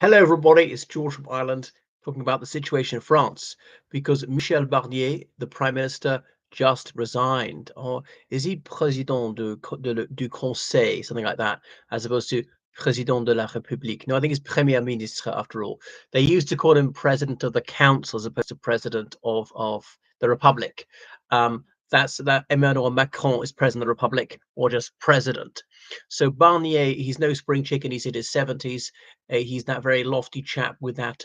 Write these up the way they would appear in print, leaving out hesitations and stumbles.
Hello, everybody. It's George from Ireland talking about the situation in France because Michel Barnier, the Prime Minister, just resigned. Or is he Président du Conseil, something like that, as opposed to Président de la République? No, I think it's Premier Ministre after all. They used to call him President of the Council as opposed to President of the Republic. That's that Emmanuel Macron is President of the Republic or just President. So Barnier, he's no spring chicken. He's in his 70s. He's that very lofty chap with that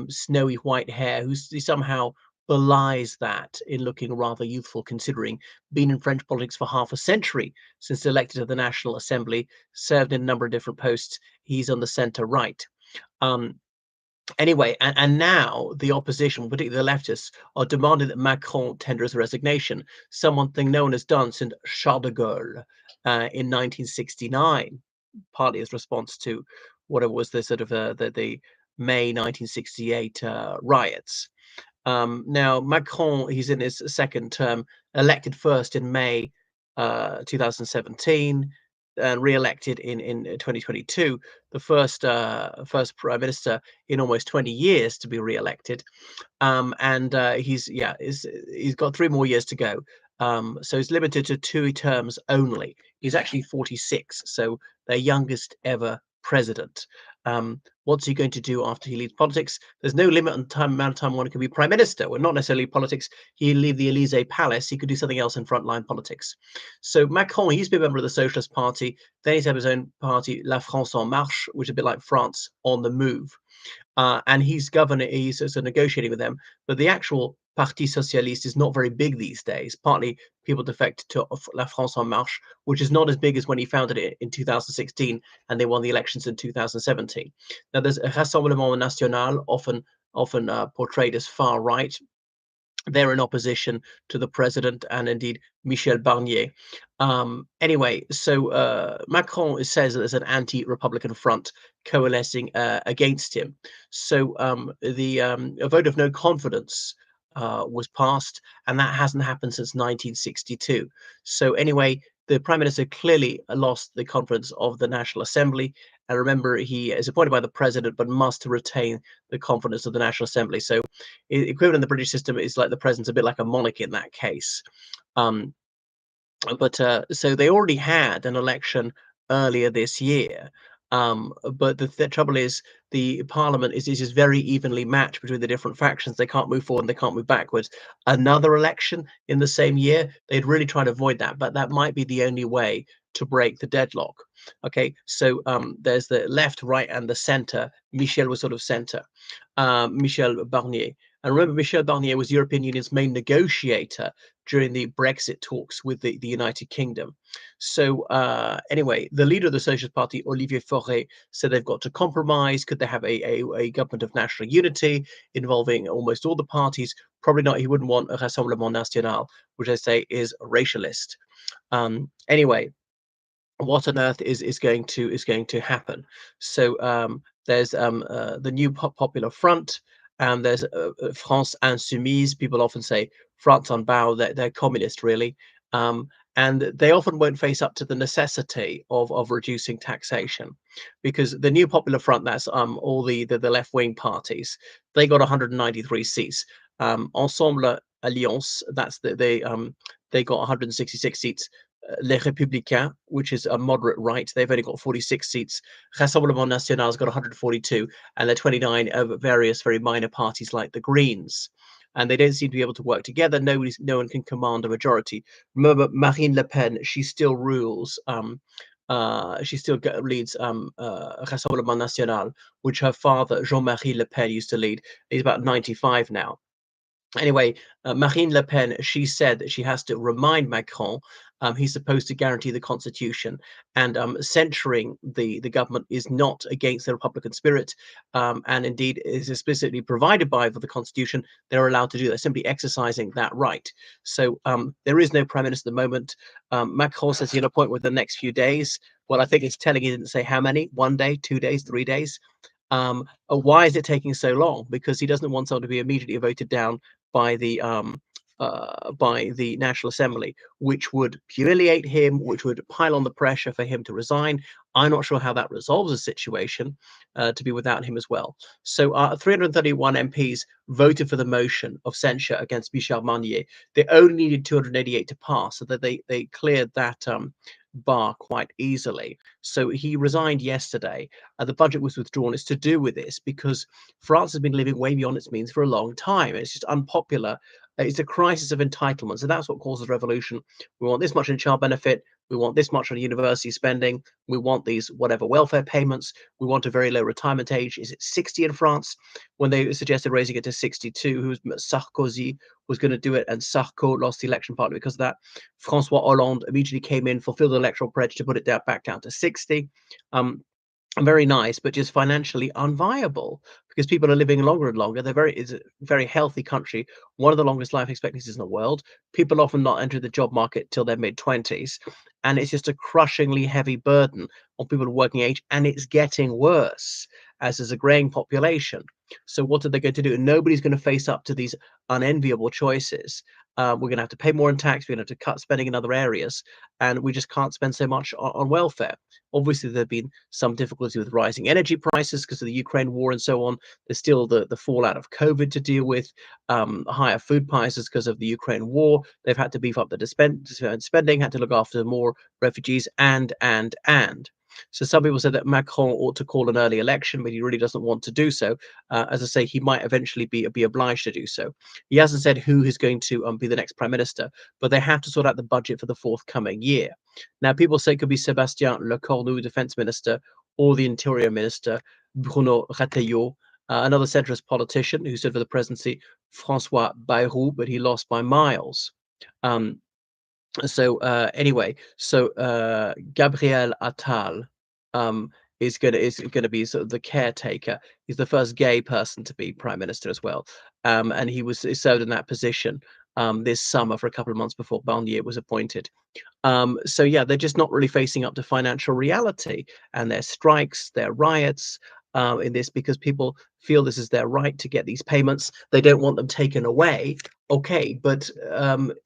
snowy white hair he somehow belies that in looking rather youthful, considering being in French politics for half a century since elected to the National Assembly, served in a number of different posts. He's on the centre right. Um, Anyway, and now the opposition, particularly the leftists, are demanding that Macron tender his resignation, something no one has done since Charles de Gaulle in 1969, partly as response to what it was the sort of the May 1968 riots. Now Macron, he's in his second term, elected first in May 2017 and re-elected in 2022, the first prime minister in almost 20 years to be re-elected. And he's got 3 more years to go. So he's limited to 2 terms only. He's actually 46, so their youngest ever president. What's he going to do after he leaves politics? There's no limit on amount of time one can be prime minister. Well, not necessarily politics. He'd leave the Elysee Palace. He could do something else in frontline politics. So Macron, he used to be a member of the Socialist Party. Then he's had his own party, La France en Marche, which is a bit like France on the move. And he's governor, he's sort of negotiating with them. But the actual Parti Socialiste is not very big these days. Partly people defect to La France en Marche, which is not as big as when he founded it in 2016 and they won the elections in 2017. Now there's a Rassemblement National, often portrayed as far right. They're in opposition to the president and indeed Michel Barnier. Anyway, so Macron says that there's an anti-Republican front coalescing against him. So a vote of no confidence was passed, and that hasn't happened since 1962. So anyway, the prime minister clearly lost the confidence of the National Assembly. And remember, he is appointed by the president, but must retain the confidence of the National Assembly. So equivalent in the British system is like the president's a bit like a monarch in that case. Um, but so they already had an election earlier this year. But the trouble is the parliament is just very evenly matched between the different factions. They can't move forward and they can't move backwards. Another election in the same year, they'd really try to avoid that, but that might be the only way to break the deadlock. Okay, so there's the left, right, and the center. Michel was sort of center, Michel Barnier. And remember, Michel Barnier was European Union's main negotiator during the Brexit talks with the United Kingdom. So anyway, the leader of the Socialist Party, Olivier Faure, said they've got to compromise. Could they have a government of national unity involving almost all the parties? Probably not. He wouldn't want a Rassemblement National, which I say is racialist. Anyway, what on earth is going to happen? So there's the new Popular Front, and there's France Insoumise. People often say France on bow. They're communist, really, and they often won't face up to the necessity of reducing taxation, because the new Popular Front, that's all the left wing parties, they got 193 seats. Ensemble Alliance, that's they got 166 seats. Les Républicains, which is a moderate right, they've only got 46 seats. Rassemblement National's got 142, and there are 29 of various very minor parties like the Greens. And they don't seem to be able to work together. No one can command a majority. Remember, Marine Le Pen, she still rules. She still leads Rassemblement National, which her father, Jean-Marie Le Pen, used to lead. He's about 95 now. Anyway, Marine Le Pen, she said that she has to remind Macron he's supposed to guarantee the constitution, and censuring the government is not against the Republican spirit, and indeed is explicitly provided by for the constitution. They're allowed to do that, simply exercising that right. So there is no prime minister at the moment. Macron says he'll appoint within the next few days. Well, I think it's telling he didn't say how many, 1 day, 2 days, 3 days. Why is it taking so long? Because he doesn't want someone to be immediately voted down by the by the National Assembly, which would humiliate him, which would pile on the pressure for him to resign. I'm not sure how that resolves the situation to be without him as well. So 331 MPs voted for the motion of censure against Michel Barnier. They only needed 288 to pass, so that they cleared that bar quite easily. So he resigned yesterday. The budget was withdrawn. It's to do with this because France has been living way beyond its means for a long time. It's just unpopular. It's a crisis of entitlement. So that's what causes revolution. We want this much in child benefit. We want this much on university spending. We want these whatever welfare payments. We want a very low retirement age. Is it 60 in France? When they suggested raising it to 62, Sarkozy was going to do it, and Sarko lost the election partly because of that. Francois Hollande immediately came in, fulfilled the electoral pledge to put it down back down to 60. Very nice, but just financially unviable because people are living longer and longer. It's a very healthy country, one of the longest life expectancies in the world. People often not enter the job market till their mid-20s, and it's just a crushingly heavy burden on people of working age, and it's getting worse as there's a graying population. So what are they going to do? Nobody's going to face up to these unenviable choices. We're going to have to pay more in tax. We're going to have to cut spending in other areas, and we just can't spend so much on welfare. Obviously, there have been some difficulty with rising energy prices because of the Ukraine war and so on. There's still the fallout of COVID to deal with, higher food prices because of the Ukraine war. They've had to beef up the spending, had to look after more refugees, and. So some people said that Macron ought to call an early election, but he really doesn't want to do so. As I say, he might eventually be obliged to do so. He hasn't said who is going to be the next prime minister, but they have to sort out the budget for the forthcoming year. Now, people say it could be Sébastien Lecornu, defense minister, or the interior minister, Bruno Retailleau, another centrist politician who stood for the presidency, Francois Bayrou, but he lost by miles. Um, so Gabriel Attal is gonna be sort of the caretaker. He's the first gay person to be prime minister as well, and he served in that position this summer for a couple of months before Barnier was appointed. So yeah, they're just not really facing up to financial reality, and their strikes, their riots in this because people feel this is their right to get these payments. They don't want them taken away. Okay, but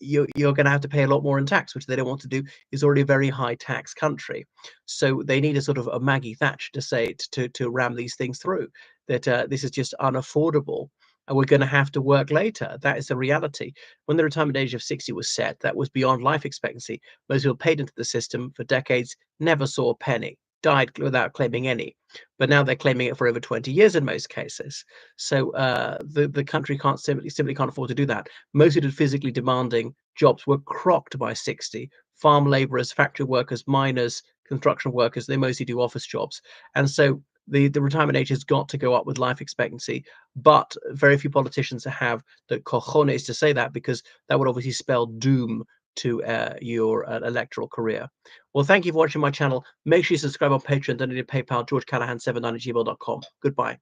you're going to have to pay a lot more in tax, which they don't want to do. Is already a very high tax country, so they need a sort of a Maggie Thatcher to say to ram these things through. That this is just unaffordable, and we're going to have to work later. That is the reality. When the retirement age of 60 was set, that was beyond life expectancy. Most people paid into the system for decades, never saw a penny, died without claiming any. But now they're claiming it for over 20 years in most cases. So the country can't simply can't afford to do that. Most of the physically demanding jobs were crocked by 60. Farm laborers, factory workers, miners, construction workers, they mostly do office jobs. And so the retirement age has got to go up with life expectancy, but very few politicians have the cojones to say that because that would obviously spell doom to your electoral career. Well, thank you for watching my channel. Make sure you subscribe on Patreon, donate to PayPal, georgecallahan79@gmail.com. Goodbye.